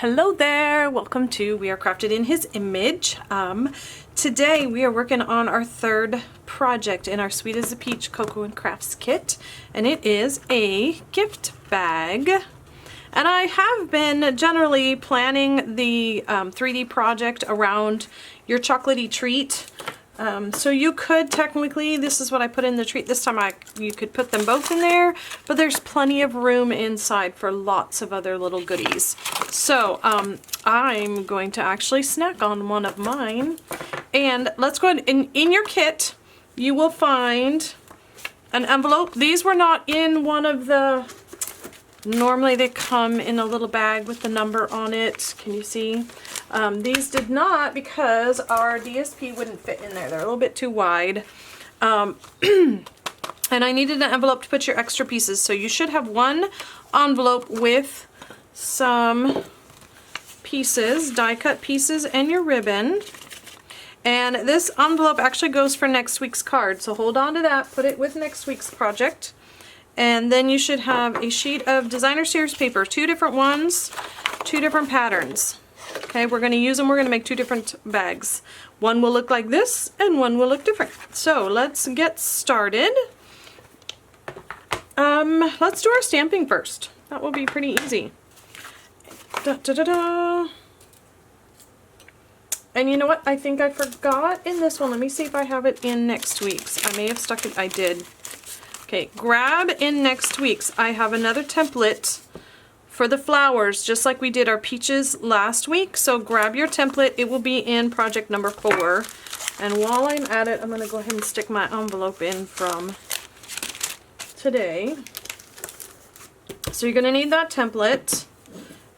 Hello there, welcome to We Are Crafted in His Image. Today we are working on our third project in our Sweet as a Peach Cocoa and Crafts kit, and it is a gift bag. And I have been generally planning the 3D project around your chocolatey treat. So you could technically, this is what I put in the treat this time, you could put them both in there, but there's plenty of room inside for lots of other little goodies. So I'm going to actually snack on one of mine. And let's go ahead, in your kit you will find an envelope. These were not in one of the, normally they come in a little bag with the number on it. Can you see? These did not, because our DSP wouldn't fit in there. They're a little bit too wide. And I needed an envelope to put your extra pieces. So you should have one envelope with some pieces, die cut pieces, and your ribbon. And this envelope actually goes for next week's card. So hold on to that, put it with next week's project. And then you should have a sheet of designer series paper, 2 different ones, 2 different patterns. Okay, we're going to use them. We're going to make 2 different bags. One will look like this and one will look different. So let's get started. Let's do our stamping first. That will be pretty easy. Da, da, da, da. And you know what? I think I forgot in this one. Let me see if I have it in next week's. I may have stuck it. I did. Okay, grab in next week's. I have another template for the flowers, just like we did our peaches last week. So grab your template. It will be in project number 4. And while I'm at it, I'm going to go ahead and stick my envelope in from today. So you're going to need that template.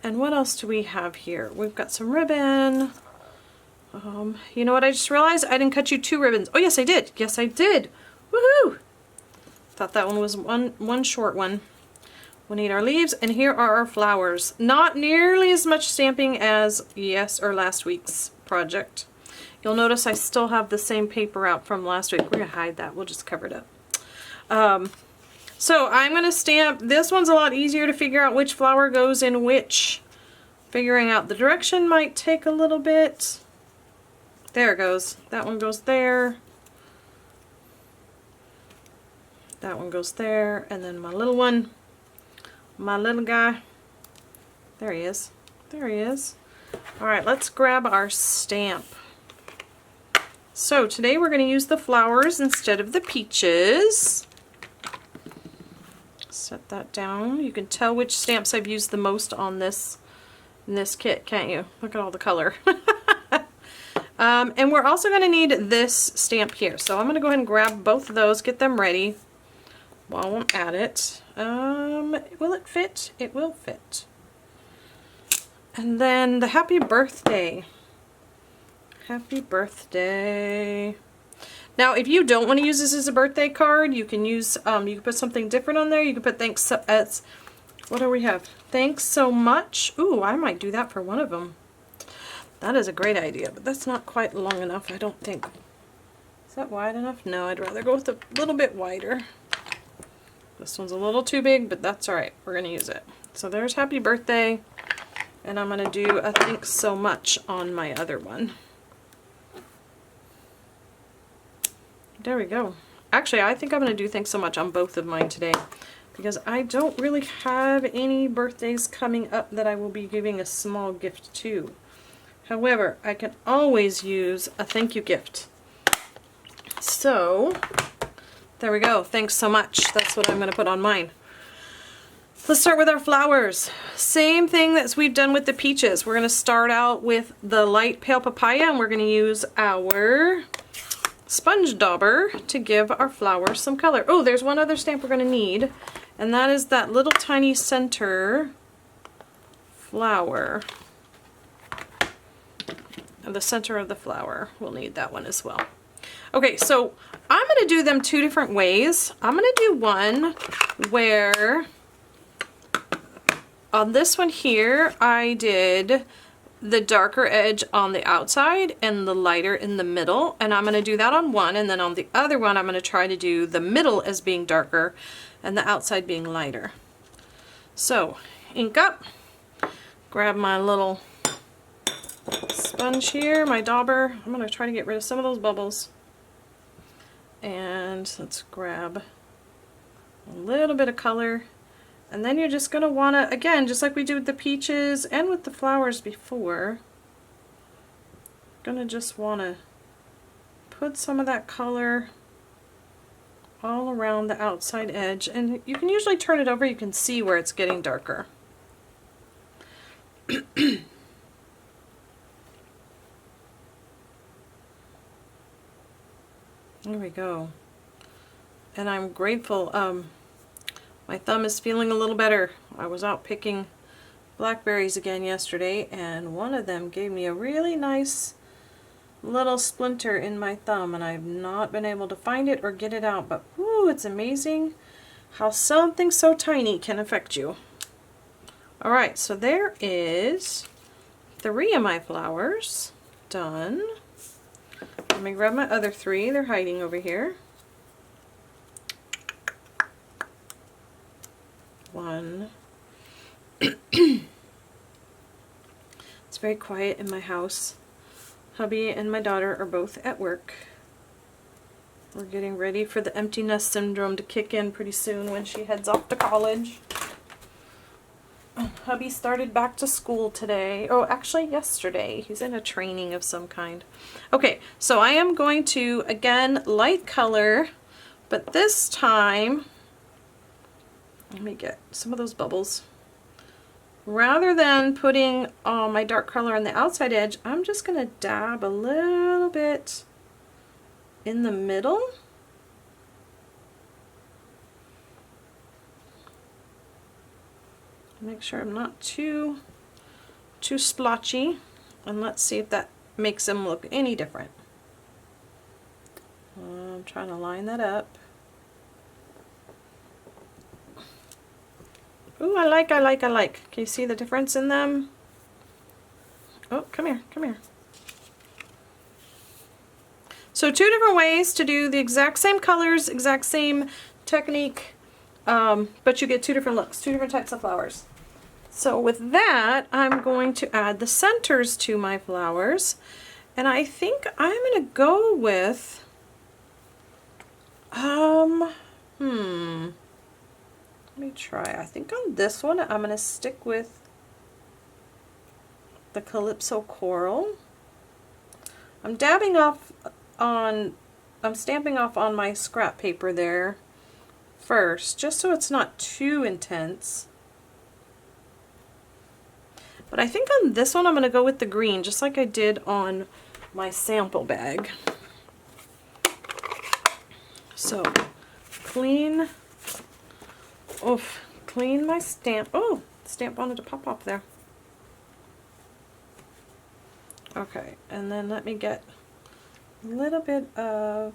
And what else do we have here? We've got some ribbon. You know what? I just realized I didn't cut you 2 ribbons. Oh, yes, I did. Yes, I did. Woohoo! Thought that one was one short one. We'll need our leaves, and here are our flowers. Not nearly as much stamping as last week's project. You'll notice I still have the same paper out from last week. We're gonna hide that. We'll just cover it up. So I'm gonna stamp. This one's a lot easier to figure out which flower goes in which. Figuring out the direction might take a little bit. There it goes. That one goes there. That one goes there, and then my little one. My little guy, there he is, there he is. Alright, let's grab our stamp. So today we're going to use the flowers instead of the peaches. Set that down. You can tell which stamps I've used the most on this in this kit, can't you? Look at all the color. And we're also going to need this stamp here. So I'm going to go ahead and grab both of those, get them ready while I'm at it. Will it fit? It will fit. And then the happy birthday. Happy birthday. Now, if you don't want to use this as a birthday card, you can use, you can put something different on there. You can put thanks so, as, what do we have? Thanks so much. Ooh, I might do that for one of them. That is a great idea, but that's not quite long enough, I don't think. Is that wide enough? No, I'd rather go with a little bit wider. This one's a little too big, but that's alright. We're going to use it. So there's happy birthday. And I'm going to do a thanks so much on my other one. There we go. Actually, I think I'm going to do thanks so much on both of mine today, because I don't really have any birthdays coming up that I will be giving a small gift to. However, I can always use a thank you gift. So there we go. Thanks so much. That's what I'm going to put on mine. Let's start with our flowers. Same thing that we've done with the peaches. We're going to start out with the light pale papaya, and we're going to use our sponge dauber to give our flowers some color. Oh, there's one other stamp we're going to need, and that is that little tiny center flower. The center of the flower. We'll need that one as well. Okay, so I'm going to do them 2 different ways. I'm going to do one where on this one here I did the darker edge on the outside and the lighter in the middle, and I'm going to do that on one, and then on the other one I'm going to try to do the middle as being darker and the outside being lighter. So ink up, grab my little sponge here, my dauber. I'm going to try to get rid of some of those bubbles. And let's grab a little bit of color. And then you're just going to want to, again, just like we did with the peaches and with the flowers before, going to just want to put some of that color all around the outside edge. And you can usually turn it over, you can see where it's getting darker. There we go. And I'm grateful. My thumb is feeling a little better. I was out picking blackberries again yesterday, and one of them gave me a really nice little splinter in my thumb, and I've not been able to find it or get it out, but whoo, it's amazing how something so tiny can affect you. Alright, so there is 3 of my flowers done. Let me grab my other 3. They're hiding over here. 1. It's very quiet in my house. Hubby and my daughter are both at work. We're getting ready for the empty nest syndrome to kick in pretty soon when she heads off to college. Hubby started back to school today. Oh, actually yesterday. He's in a training of some kind. Okay, so I am going to, again, light color, but this time, let me get some of those bubbles. Rather than putting my dark color on the outside edge, I'm just going to dab a little bit in the middle. Make sure I'm not too splotchy, and let's see if that makes them look any different. I'm trying to line that up. Ooh, I like. Can you see the difference in them? Oh, come here. So 2 different ways to do the exact same colors, exact same technique, but you get 2 different looks, 2 different types of flowers. So with that, I'm going to add the centers to my flowers, and I think I'm going to go with, let me try. I think on this one, I'm going to stick with the Calypso Coral. I'm stamping off on my scrap paper there first, just so it's not too intense. But I think on this one I'm going to go with the green, just like I did on my sample bag. So, clean my stamp. Oh, the stamp wanted to pop off there. Okay, and then let me get a little bit of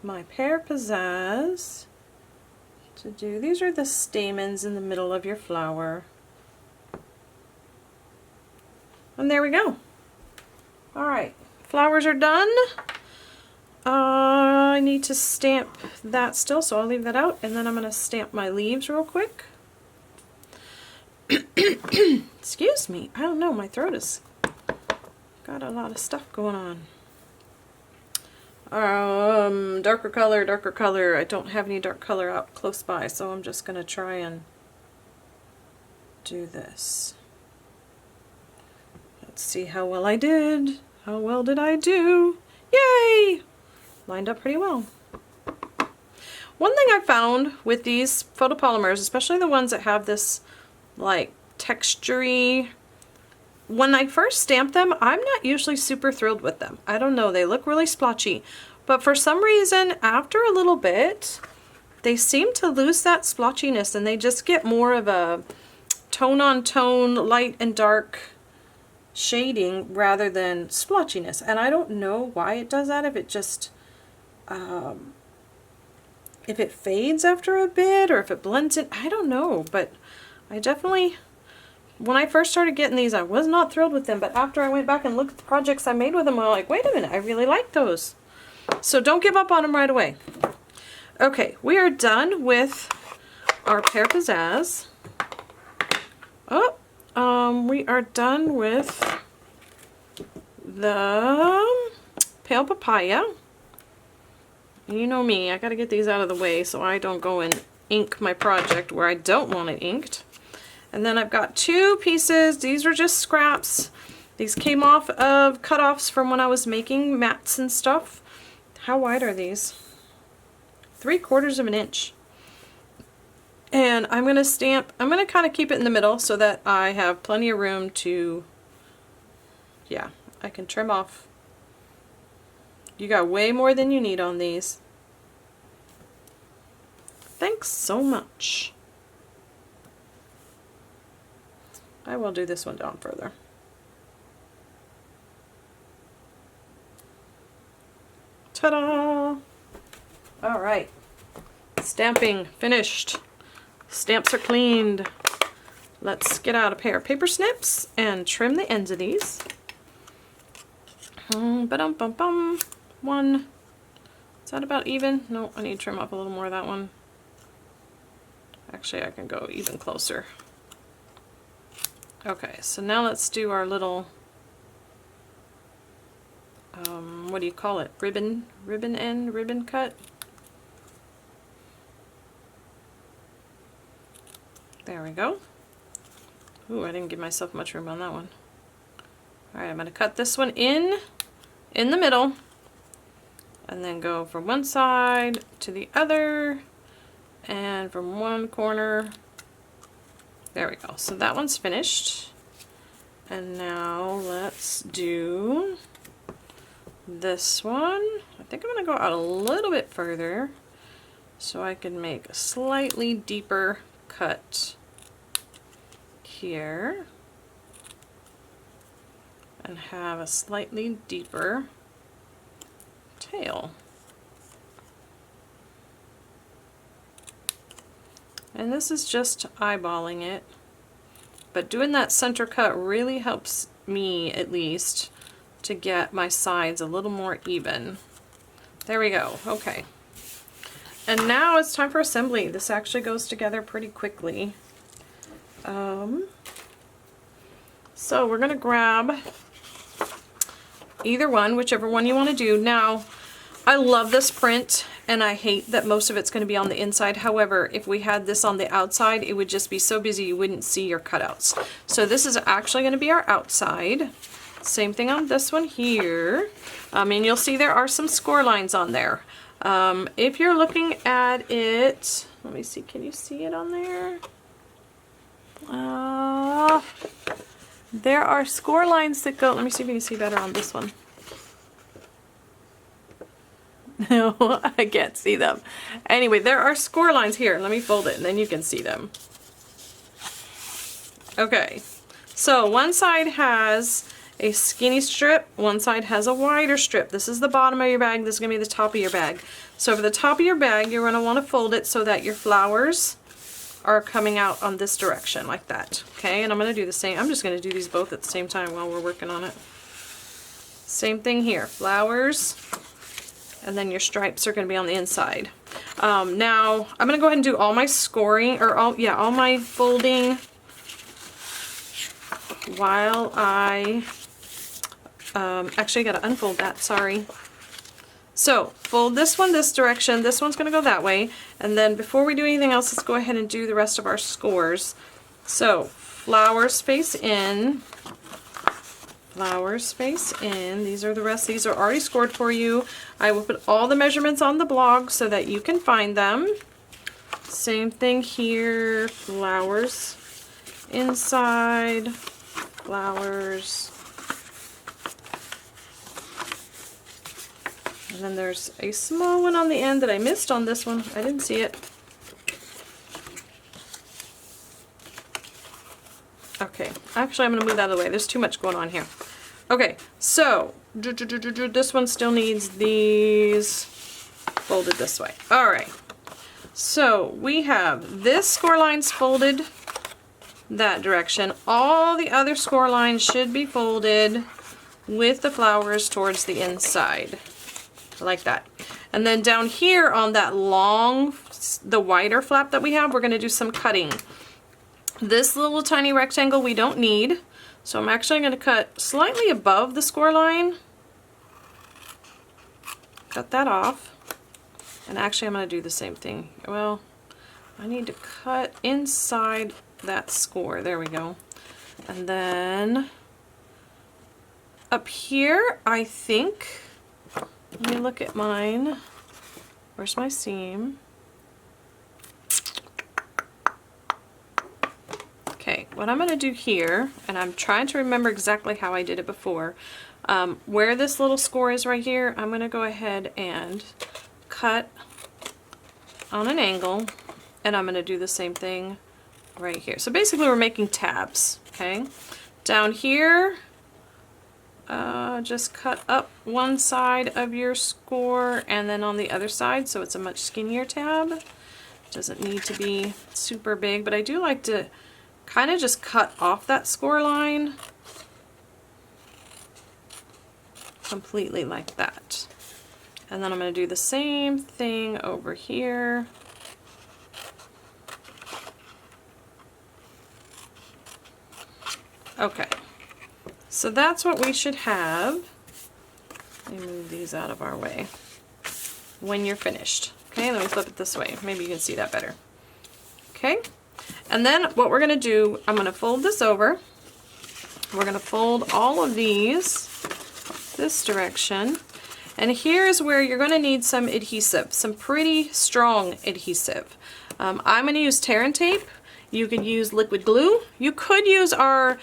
my Pear Pizzazz to do. These are the stamens in the middle of your flower. And there we go. Alright, flowers are done. I need to stamp that still, so I'll leave that out, and then I'm going to stamp my leaves real quick. Excuse me, I don't know, my throat has got a lot of stuff going on. Darker color. I don't have any dark color out close by, so I'm just going to try and do this. Let's see how well I did. How well did I do? Yay! Lined up pretty well. One thing I found with these photopolymers, especially the ones that have this like textury, when I first stamp them, I'm not usually super thrilled with them. I don't know, they look really splotchy. But for some reason, after a little bit, they seem to lose that splotchiness and they just get more of a tone-on-tone, light and dark shading rather than splotchiness. And I don't know why it does that, if it just if it fades after a bit or if it blends in, I don't know. But I definitely, when I first started getting these, I was not thrilled with them, but after I went back and looked at the projects I made with them, I'm like, wait a minute, I really like those. So don't give up on them right away. Okay, we are done with our Pear Pizzazz. Oh, we are done with the pale papaya. You know me, I gotta get these out of the way so I don't go and ink my project where I don't want it inked. And then I've got 2 pieces. These are just scraps. These came off of cut-offs from when I was making mats and stuff. How wide are these? 3/4 of an inch. And I'm gonna stamp, I'm gonna kind of keep it in the middle so that I have plenty of room to, yeah, I can trim off. You got way more than you need on these. Thanks so much. I will do this one down further. Ta-da! All right, stamping finished. Stamps are cleaned. Let's get out a pair of paper snips and trim the ends of these. Ba-dum-bum-bum. 1. Is that about even? No, I need to trim up a little more of that one. Actually, I can go even closer. Okay, so now let's do our little, what do you call it? Ribbon end, ribbon cut? There we go. Ooh, I didn't give myself much room on that one. Alright, I'm going to cut this one in the middle, and then go from one side to the other, and from one corner. There we go. So that one's finished. And now let's do this one. I think I'm going to go out a little bit further so I can make a slightly deeper cut here and have a slightly deeper tail. And this is just eyeballing it, but doing that center cut really helps me, at least, to get my sides a little more even. There we go. Okay. And now it's time for assembly. This actually goes together pretty quickly. So we're going to grab either one, whichever one you want to do. Now, I love this print, and I hate that most of it's going to be on the inside. However, if we had this on the outside, it would just be so busy you wouldn't see your cutouts. So this is actually going to be our outside. Same thing on this one here. And you'll see there are some score lines on there. If you're looking at it, let me see, can you see it on there? There are score lines that go, let me see if you can see better on this one. No, I can't see them. Anyway, there are score lines here. Let me fold it and then you can see them. Okay, so one side has a skinny strip, one side has a wider strip. This is the bottom of your bag, this is going to be the top of your bag. So for the top of your bag, you're going to want to fold it so that your flowers are coming out on this direction, like that. Okay, and I'm going to do the same. I'm just going to do these both at the same time while we're working on it. Same thing here, flowers, and then your stripes are going to be on the inside. Now, I'm going to go ahead and do all my scoring, or all my folding while I, actually I got to unfold that, sorry. So, fold this one this direction, this one's going to go that way, and then before we do anything else, let's go ahead and do the rest of our scores. So, flowers face in, these are the rest, these are already scored for you. I will put all the measurements on the blog so that you can find them. Same thing here, flowers inside, flowers. And then there's a small one on the end that I missed on this one. I didn't see it. Okay, actually I'm going to move that out of the way. There's too much going on here. Okay, so this one still needs these folded this way. Alright, so we have this score lines folded that direction. All the other score lines should be folded with the flowers towards the inside. Like that. And then down here on that long, the wider flap that we have, we're going to do some cutting. This little tiny rectangle we don't need, so I'm actually going to cut slightly above the score line. Cut that off. And actually I'm going to do the same thing. Well, I need to cut inside that score. There we go. And then up here, I think, let me look at mine. Where's my seam? Okay, what I'm going to do here, and I'm trying to remember exactly how I did it before, where this little score is right here, I'm going to go ahead and cut on an angle, and I'm going to do the same thing right here. So basically we're making tabs, okay? Down here, just cut up one side of your score and then on the other side, so it's a much skinnier tab. Doesn't need to be super big, but I do like to kind of just cut off that score line completely like that. And then I'm going to do the same thing over here. Okay, so that's what we should have. Let me move these out of our way when you're finished. Okay, let me flip it this way. Maybe you can see that better. Okay, and then what we're going to do, I'm going to fold this over. We're going to fold all of these this direction. And here's where you're going to need some adhesive, some pretty strong adhesive. I'm going to use tear and tape. You could use liquid glue. You could use our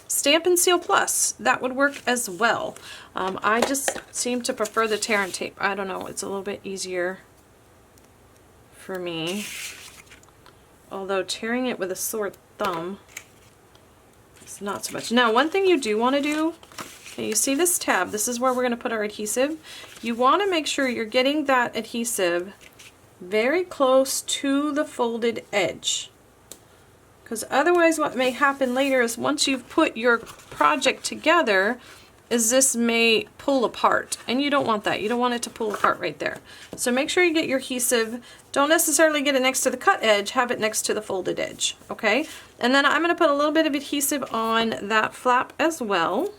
Stamp and Seal Plus. That would work as well. I just seem to prefer the tear and tape. I don't know, it's a little bit easier for me. Although tearing it with a sore thumb is not so much. Now, one thing you do want to do, okay, you see this tab, this is where we're going to put our adhesive. You want to make sure you're getting that adhesive very close to the folded edge, because otherwise what may happen later is once you've put your project together is this may pull apart, and you don't want that. You don't want it to pull apart right there. So make sure you get your adhesive. Don't necessarily get it next to the cut edge, have it next to the folded edge, okay? And then I'm going to put a little bit of adhesive on that flap as well.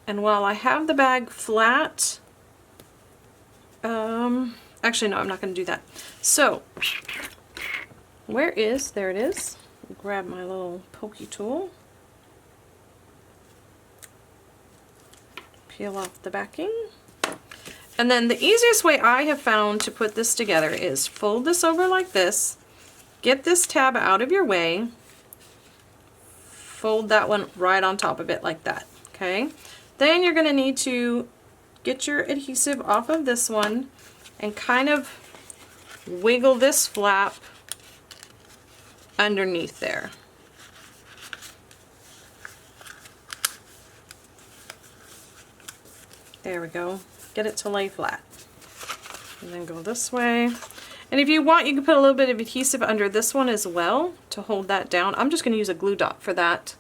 And while I have the bag flat, actually no, I'm not going to do that. So, there it is. Grab my little pokey tool. Peel off the backing. And then the easiest way I have found to put this together is fold this over like this, get this tab out of your way, fold that one right on top of it like that, okay? Then you're going to need to get your adhesive off of this one and kind of wiggle this flap underneath there. There we go. Get it to lay flat. And then go this way. And if you want, you can put a little bit of adhesive under this one as well to hold that down. I'm just going to use a glue dot for that.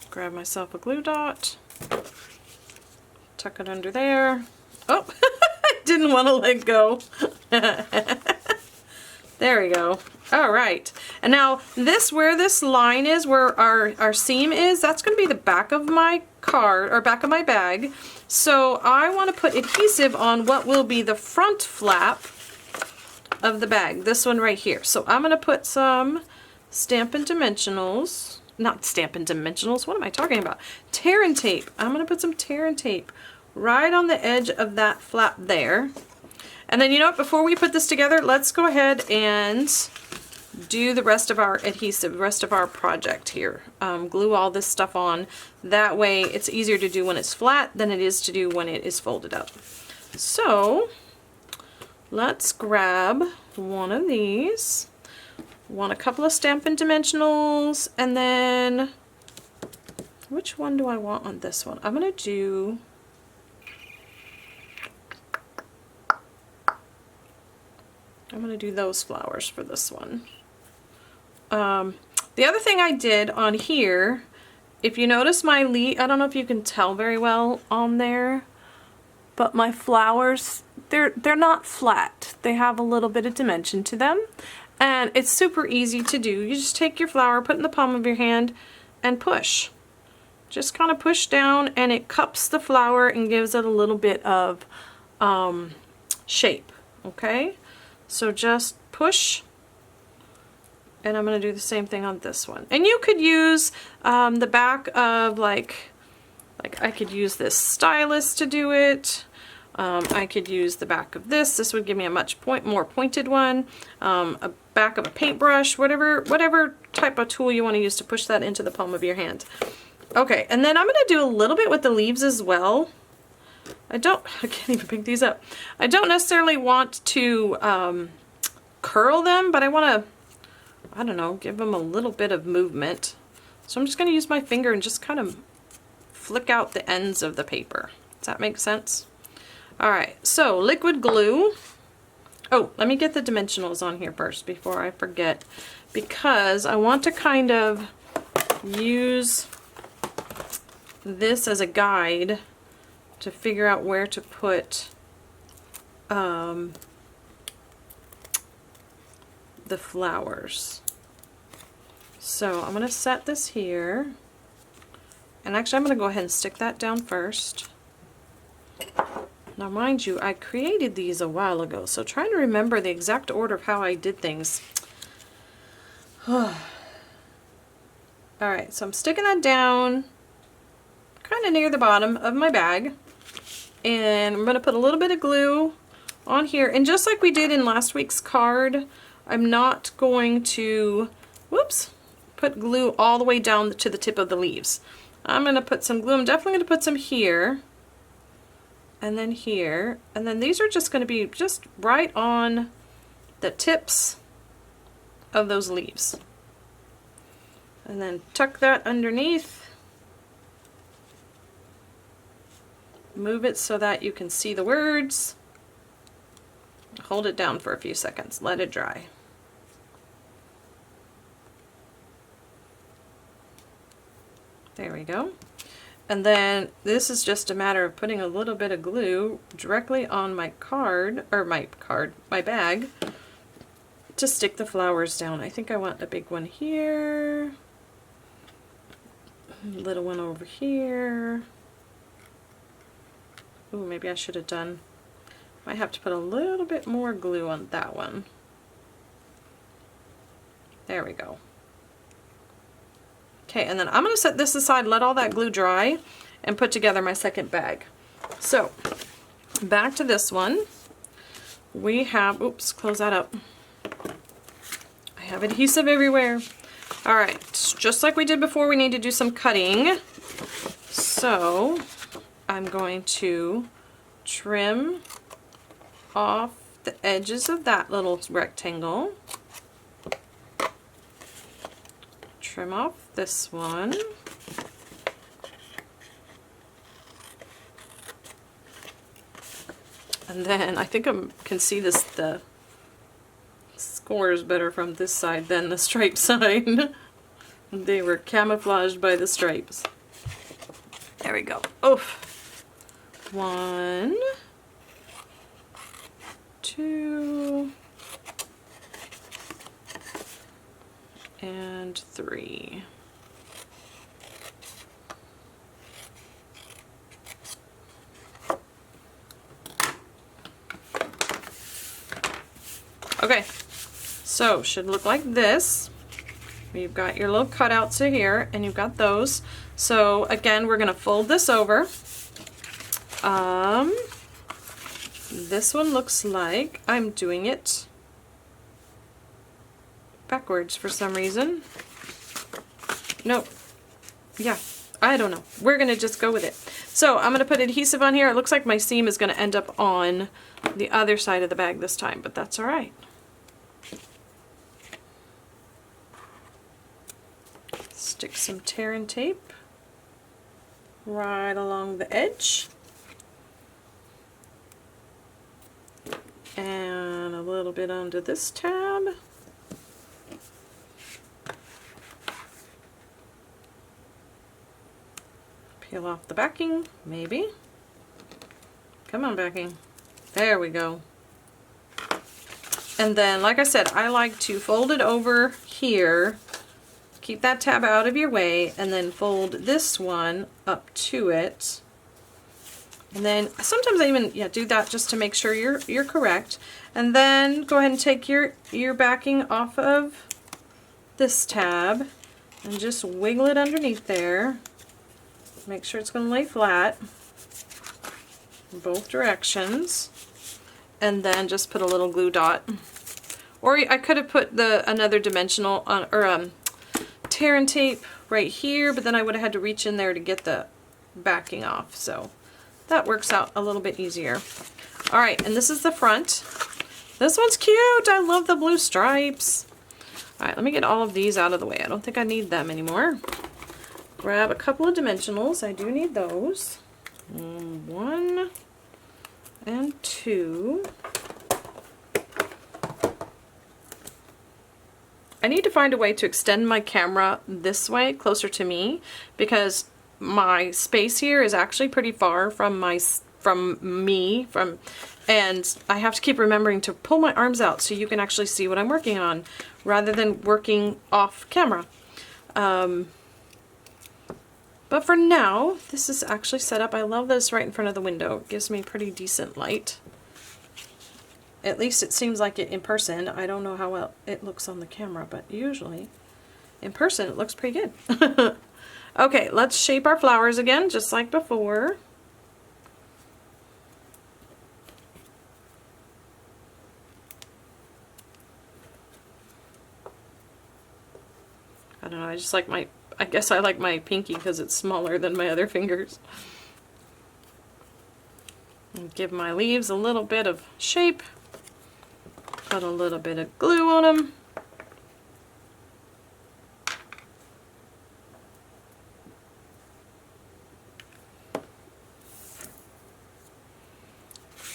Grab myself a glue dot. Tuck it under there. Oh, I didn't want to let go. There we go. All right. And now this, where this line is, where our seam is, that's going to be the back of my card, or back of my bag. So I want to put adhesive on what will be the front flap of the bag, this one right here. So I'm going to put some Stampin' Dimensionals, not Stampin' Dimensionals, what am I talking about? Tear and tape. I'm going to put some tear and tape right on the edge of that flap there. And then, you know what, before we put this together, let's go ahead and do the rest of our adhesive, the rest of our project here. Glue all this stuff on. That way it's easier to do when it's flat than it is to do when it is folded up. So let's grab one of these. Want a couple of Stampin' Dimensionals, and then which one do I want on this one? I'm going to do those flowers for this one. The other thing I did on here, if you notice my leaf, I don't know if you can tell very well on there, but my flowers they're not flat. They have a little bit of dimension to them, and it's super easy to do. You just take your flower, put it in the palm of your hand, and push. Just kind of push down, and it cups the flower and gives it a little bit of shape. Okay, so just push, and I'm going to do the same thing on this one. And you could use the back of like I could use this stylus to do it. I could use the back of this. This would give me a much more pointed one. A back of a paintbrush, whatever type of tool you want to use to push that into the palm of your hand. Okay, and then I'm going to do a little bit with the leaves as well. I can't even pick these up. I don't necessarily want to curl them, but I want to, I don't know, give them a little bit of movement. So I'm just going to use my finger and just kind of flick out the ends of the paper. Does that make sense? Alright, so liquid glue. Oh, let me get the dimensionals on here first before I forget, because I want to kind of use this as a guide to figure out where to put the flowers. So I'm going to set this here, and actually I'm going to go ahead and stick that down first. Now mind you, I created these a while ago, so trying to remember the exact order of how I did things. Alright, so I'm sticking that down kind of near the bottom of my bag, and I'm going to put a little bit of glue on here, and just like we did in last week's card, I'm not going to, whoops, put glue all the way down to the tip of the leaves. I'm going to put some glue. I'm definitely going to put some here, and then here, and then these are just going to be just right on the tips of those leaves. And then tuck that underneath. Move it so that you can see the words. Hold it down for a few seconds. Let it dry. There we go. And then this is just a matter of putting a little bit of glue directly on my card, or my bag, to stick the flowers down. I think I want a big one here, a little one over here. Ooh, maybe I should have done, might have to put a little bit more glue on that one. There we go. Okay, and then I'm going to set this aside, let all that glue dry, and put together my second bag. So, back to this one. We have, oops, close that up. I have adhesive everywhere. Alright, just like we did before, we need to do some cutting. So, I'm going to trim off the edges of that little rectangle. Trim off this one. And then I think I can see this, the scores better from this side than the stripe side. They were camouflaged by the stripes. There we go. Oof. 1, 2, and 3. Okay, so should look like this. You've got your little cutouts here, and you've got those. So again, we're going to fold this over. This one looks like I'm doing it backwards for some reason. Nope. Yeah, I don't know. We're going to just go with it. So I'm going to put adhesive on here. It looks like my seam is going to end up on the other side of the bag this time, but that's all right. Stick some tear and tape right along the edge. And a little bit onto this tab. Peel off the backing, maybe. Come on, backing. There we go. And then, like I said, I like to fold it over here, keep that tab out of your way, and then fold this one up to it. And then sometimes I even do that just to make sure you're correct. And then go ahead and take your backing off of this tab and just wiggle it underneath there. Make sure it's going to lay flat in both directions. And then just put a little glue dot. Or I could have put another dimensional tear and tape right here, but then I would have had to reach in there to get the backing off. So that works out a little bit easier. All right, and this is the front. This one's cute. I love the blue stripes. All right, let me get all of these out of the way. I don't think I need them anymore. Grab a couple of dimensionals. I do need those. 1 and 2. I need to find a way to extend my camera this way, closer to me, because my space here is actually pretty far from me, and I have to keep remembering to pull my arms out so you can actually see what I'm working on, rather than working off camera. But for now, this is actually set up. I love this right in front of the window. It gives me pretty decent light. At least it seems like it in person. I don't know how well it looks on the camera, but usually in person it looks pretty good. Okay, let's shape our flowers again, just like before. I don't know, I guess I like my pinky because it's smaller than my other fingers. And give my leaves a little bit of shape. Put a little bit of glue on them.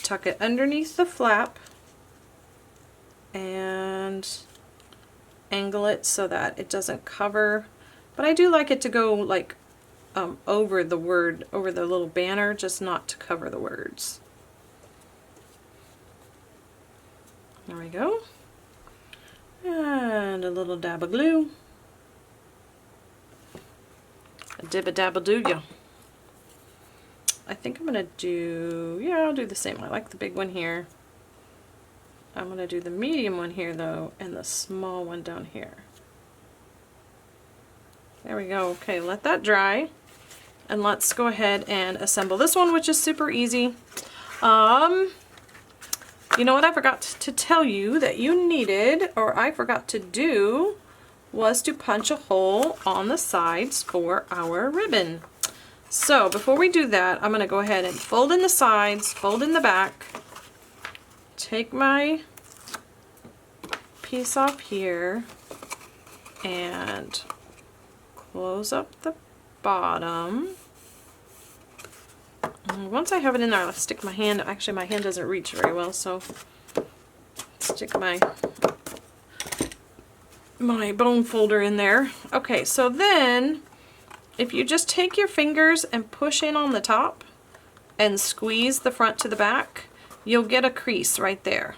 Tuck it underneath the flap and angle it so that it doesn't cover, but I do like it to go like over the little banner, just not to cover the words. There we go. And a little dab of glue. A dib-a-dab-a-doo-ya. I think I'm gonna do, I'll do the same. I like the big one here. I'm gonna do the medium one here though, and the small one down here. There we go. Okay, let that dry. And let's go ahead and assemble this one, which is super easy. You know what I forgot to tell you that you needed, or I forgot to do, was to punch a hole on the sides for our ribbon. So before we do that, I'm going to go ahead and fold in the sides, fold in the back, take my piece off here, and close up the bottom. And once I have it in there, I'll stick my hand, actually my hand doesn't reach very well, so stick my bone folder in there. Okay, so then if you just take your fingers and push in on the top and squeeze the front to the back, you'll get a crease right there.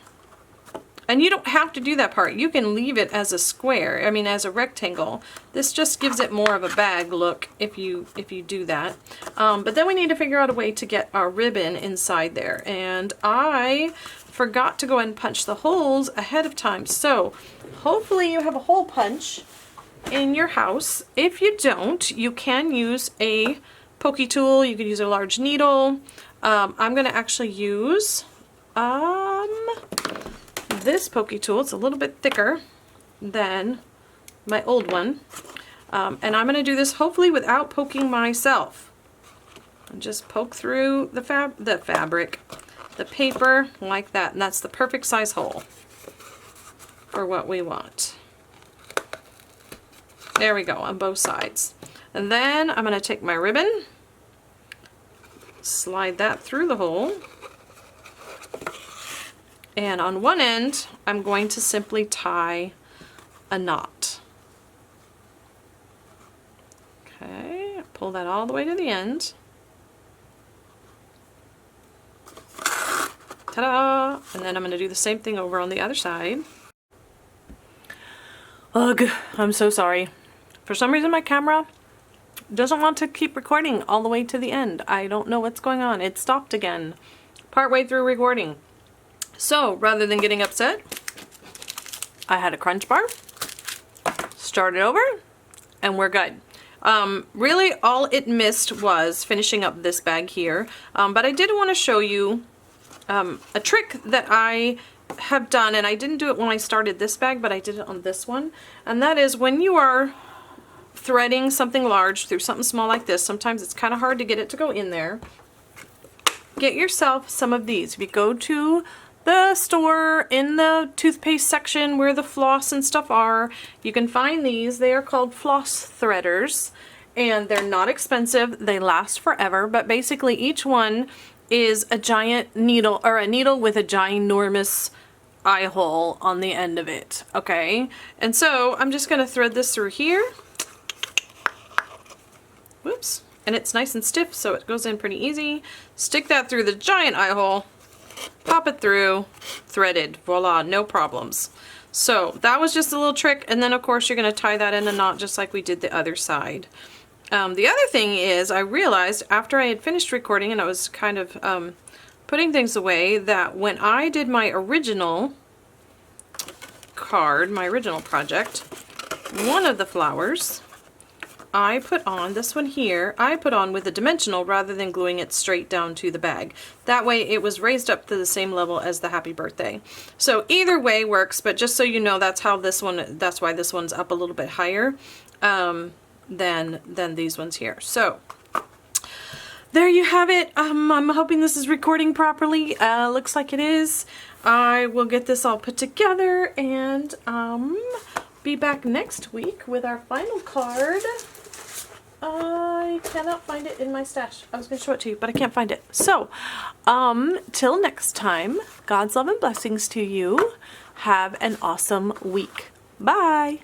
And you don't have to do that part. You can leave it as a square, as a rectangle. This just gives it more of a bag look if you do that. But then we need to figure out a way to get our ribbon inside there. And I forgot to go ahead and punch the holes ahead of time. So hopefully you have a hole punch in your house. If you don't, you can use a pokey tool. You could use a large needle. I'm going to actually use this pokey tool. It's a little bit thicker than my old one. And I'm going to do this hopefully without poking myself. And just poke through the fabric, the paper, like that. And that's the perfect size hole for what we want. There we go, on both sides. And then I'm going to take my ribbon, slide that through the hole. And on one end, I'm going to simply tie a knot. Okay, pull that all the way to the end. Ta-da! And then I'm going to do the same thing over on the other side. Ugh, I'm so sorry. For some reason my camera doesn't want to keep recording all the way to the end. I don't know what's going on. It stopped again partway through recording. So rather than getting upset, I had a crunch bar, started over, and we're good. Really all it missed was finishing up this bag here, but I did want to show you a trick that I have done, and I didn't do it when I started this bag, but I did it on this one, and that is when you are threading something large through something small like this, sometimes it's kind of hard to get it to go in there. Get yourself some of these. If you go to the store in the toothpaste section where the floss and stuff are, you can find these. They are called Floss Threaders, and they're not expensive. They last forever, but basically each one is a giant needle, or a needle with a ginormous eye hole on the end of it, okay? And so I'm just gonna thread this through here. Whoops. And it's nice and stiff, so it goes in pretty easy. Stick that through the giant eye hole, pop it through, threaded, voila, no problems. So that was just a little trick, and then of course you're gonna tie that in a knot just like we did the other side. The other thing is, I realized after I had finished recording and I was kind of putting things away, that when I did my original card, my original project, one of the flowers, I put on, this one here, I put on with a dimensional rather than gluing it straight down to the bag. That way it was raised up to the same level as the happy birthday. So either way works, but just so you know, that's how this one, that's why this one's up a little bit higher than these ones here. So there you have it. I'm hoping this is recording properly. Looks like it is. I will get this all put together and be back next week with our final card. I cannot find it in my stash. I was going to show it to you, but I can't find it. So, till next time, God's love and blessings to you. Have an awesome week. Bye!